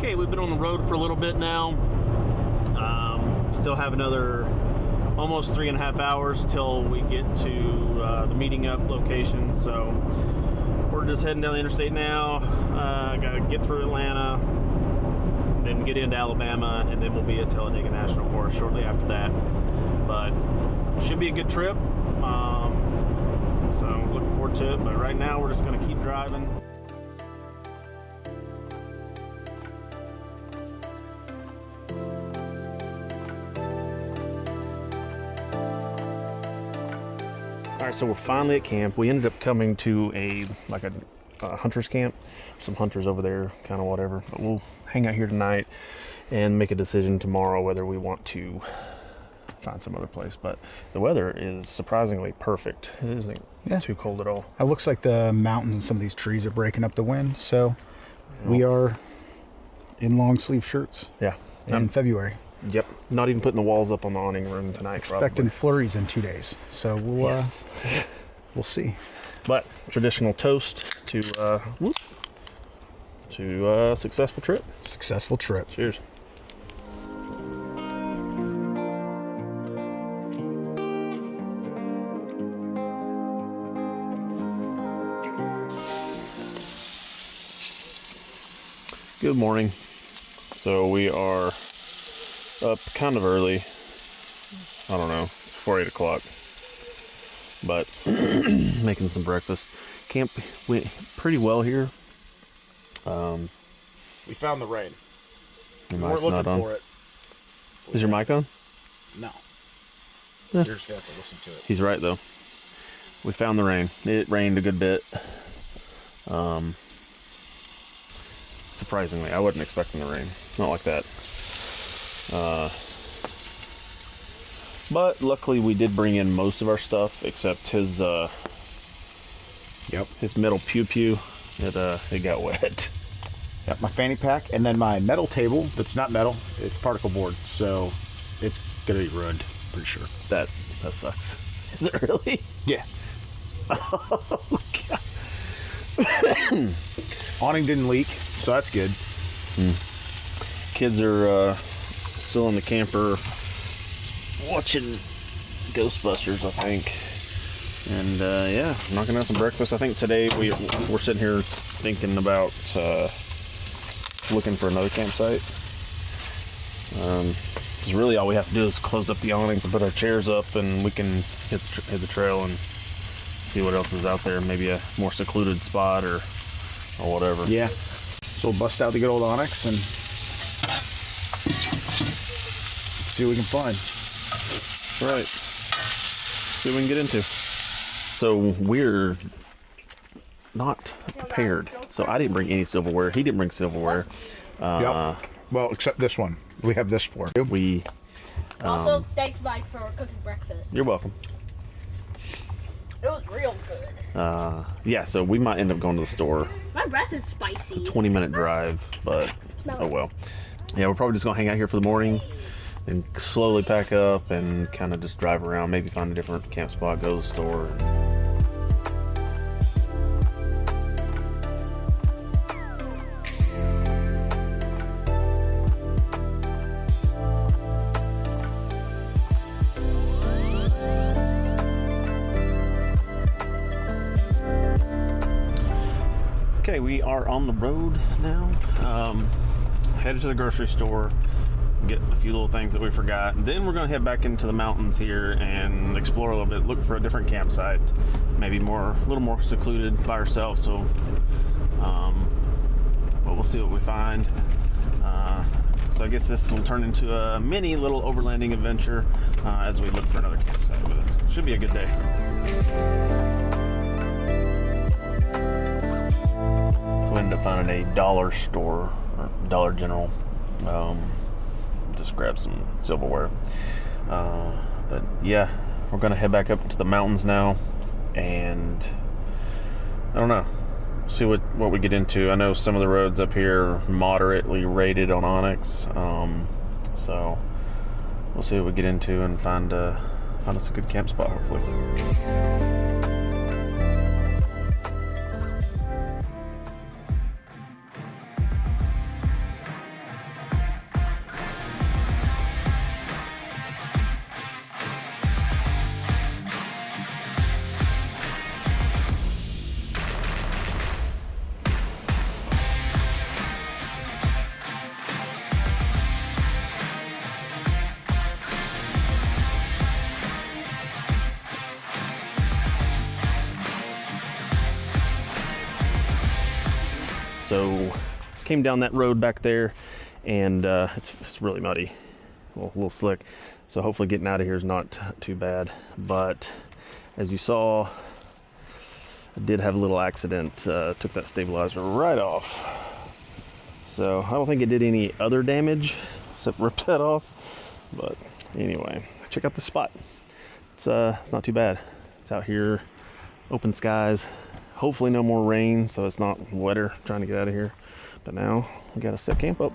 Okay, we've been on the road for a little bit now. Still have another almost 3.5 hours till we get to the meeting up location. So we're just heading down the interstate now. Gotta get through Atlanta, then get into Alabama, and then we'll be at Talladega National Forest shortly after that. But should be a good trip. So looking forward to it. But right now we're just gonna keep driving. All right, so we're finally at camp. We ended up coming to a hunter's camp. Some hunters over there, kind of whatever. But we'll hang out here tonight and make a decision tomorrow whether we want to find some other place. But the weather is surprisingly perfect. It isn't too cold at all. It looks like the mountains and some of these trees are breaking up the wind. So we are in long sleeve shirts. Yeah. In February. Yep. Not even putting the walls up on the awning room tonight. Expecting flurries in 2 days. So we'll we'll see. But traditional toast to a successful trip. Successful trip. Cheers. Good morning. So we are up kind of early. I don't know, it's before 8 o'clock. But making some breakfast. Camp went pretty well here. We found the rain. Your We mic's weren't looking not on. for it. Is your mic on? No. Yeah. You're just gonna have to listen to it. He's right though. We found the rain. It rained a good bit. Surprisingly, I wasn't expecting the rain. Not like that. But luckily we did bring in most of our stuff except his his metal pew. It got wet. Got my fanny pack and then my metal table that's not metal, it's particle board, so it's gonna be ruined, pretty sure. That sucks. Is it really? Yeah. Oh god. Awning didn't leak, so that's good. Kids are still in the camper watching Ghostbusters, I think. And yeah, knocking out some breakfast. I think today we're sitting here thinking about looking for another campsite. Because really all we have to do is close up the awnings and put our chairs up, and we can hit the trail and see what else is out there. Maybe a more secluded spot or whatever. Yeah. So we'll bust out the good old Onyx and see what we can find. Right. See what we can get into. So we're not prepared. So I didn't bring any silverware. He didn't bring silverware. Yep. Well, except this one. We have this for. We also, thanks, Mike, for cooking breakfast. You're welcome. It was real good. Yeah, so we might end up going to the store. My breath is spicy. It's a 20-minute drive, but oh well. Yeah, we're probably just gonna hang out here for the morning and slowly pack up and kind of just drive around, maybe find a different camp spot, go to the store. Okay, we are on the road now. Headed to the grocery store, get a few little things that we forgot, and then we're going to head back into the mountains here and explore a little bit, look for a different campsite, maybe a little more secluded by ourselves. So, but we'll see what we find. So I guess this will turn into a mini little overlanding adventure as we look for another campsite. But it should be a good day. So we ended up finding a dollar store, or Dollar General. Just grab some silverware. But yeah, we're gonna head back up to the mountains now, and I don't know, see what we get into. I know some of the roads up here are moderately rated on Onyx, so we'll see what we get into and find us a good camp spot, hopefully. So came down that road back there, and it's really muddy, a little slick. So hopefully getting out of here is not too bad. But as you saw, I did have a little accident. Took that stabilizer right off. So I don't think it did any other damage except rip that off. But anyway, check out the spot. It's not too bad. It's out here, open skies. Hopefully no more rain, so it's not wetter trying to get out of here. But now we gotta set camp up.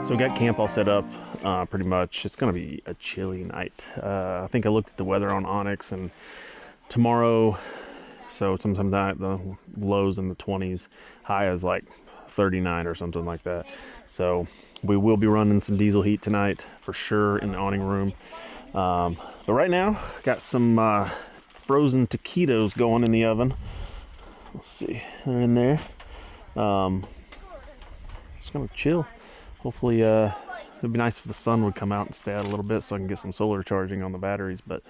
So we got camp all set up, pretty much. It's gonna be a chilly night. I think I looked at the weather on Onyx, and tomorrow, so sometime night, the lows in the 20s, high is like 39 or something like that. So we will be running some diesel heat tonight for sure in the awning room. But right now, got some frozen taquitos going in the oven. Let's see, they're in there. Just gonna chill. Hopefully, it'd be nice if the sun would come out and stay out a little bit so I can get some solar charging on the batteries. But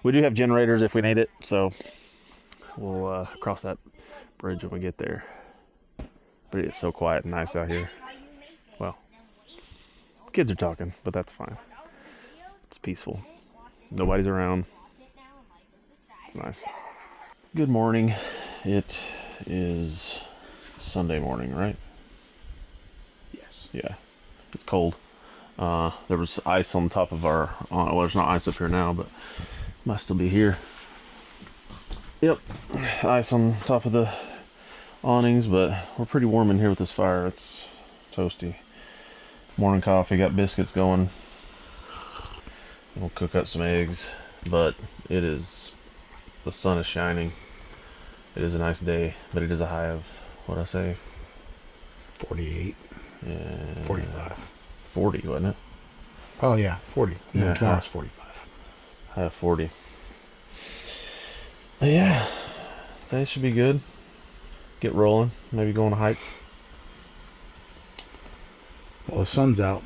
we do have generators if we need it, so we'll cross that bridge when we get there. But it's so quiet and nice out here. Well, kids are talking, but that's fine. It's peaceful. Nobody's around. It's nice. Good morning. It is Sunday morning, right? Yes. Yeah. It's cold. There was ice on top of our, well, there's not ice up here now, but might still be here. Yep, ice on top of the awnings, but we're pretty warm in here with this fire. It's toasty. Morning coffee, got biscuits going. We'll cook up some eggs, but the sun is shining. It is a nice day, but it is a high of, what'd I say? 48. Yeah, 45. 40, wasn't it? Oh yeah, 40. Yeah, No, tomorrow's 45. I have 40. But yeah, today should be good. Get rolling. Maybe go on a hike. Well, the sun's out.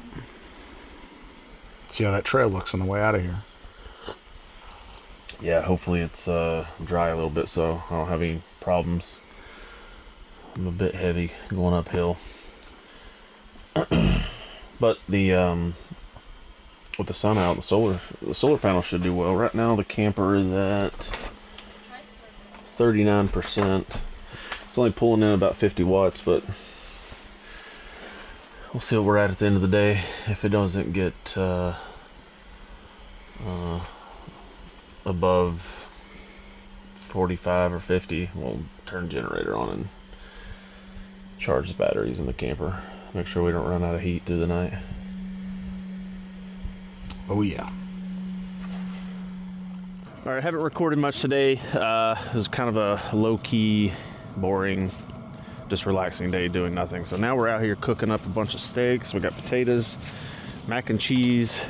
See how that trail looks on the way out of here. Yeah, hopefully it's dry a little bit so I don't have any problems. I'm a bit heavy going uphill. But the with the sun out, the solar panel should do well. Right now the camper is at 39%. It's only pulling in about 50 watts, but we'll see what we're at the end of the day. If it doesn't get above 45 or 50, we'll turn the generator on and charge the batteries in the camper. Make sure we don't run out of heat through the night. Oh yeah. All right, I haven't recorded much today. It was kind of a low-key, boring, just relaxing day doing nothing. So now we're out here cooking up a bunch of steaks. We got potatoes, mac and cheese.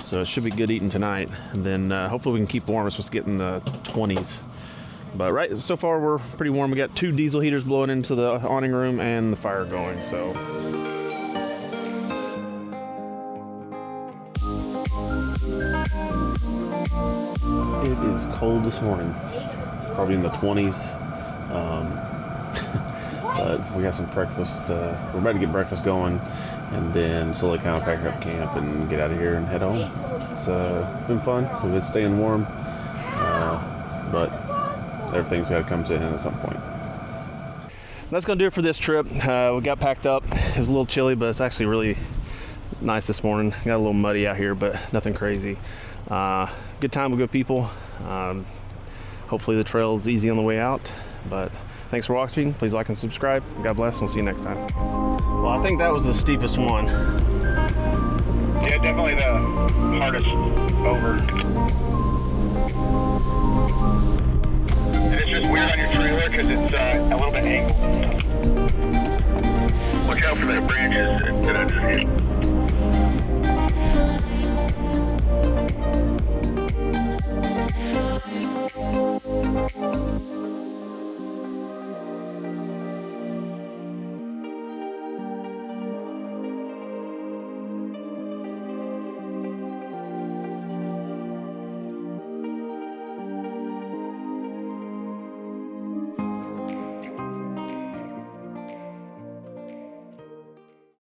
So it should be good eating tonight. And then hopefully we can keep warm. It's supposed to get in the 20s. But right, so far we're pretty warm. We got 2 diesel heaters blowing into the awning room and the fire going, so. It is cold this morning. It's probably in the 20s. But we got some breakfast. We're about to get breakfast going and then slowly kind of pack up camp and get out of here and head home. It's been fun. We've been staying warm. But everything's got to come to an end at some point. That's going to do it for this trip. We got packed up. It was a little chilly, but it's actually really nice this morning. Got a little muddy out here, but nothing crazy. Good time with good people. Hopefully the trail is easy on the way out. But thanks for watching. Please like and subscribe. God bless, and we'll see you next time. Well, I think that was the steepest one. Yeah, definitely the hardest over. And it's just weird on your trailer because it's a little bit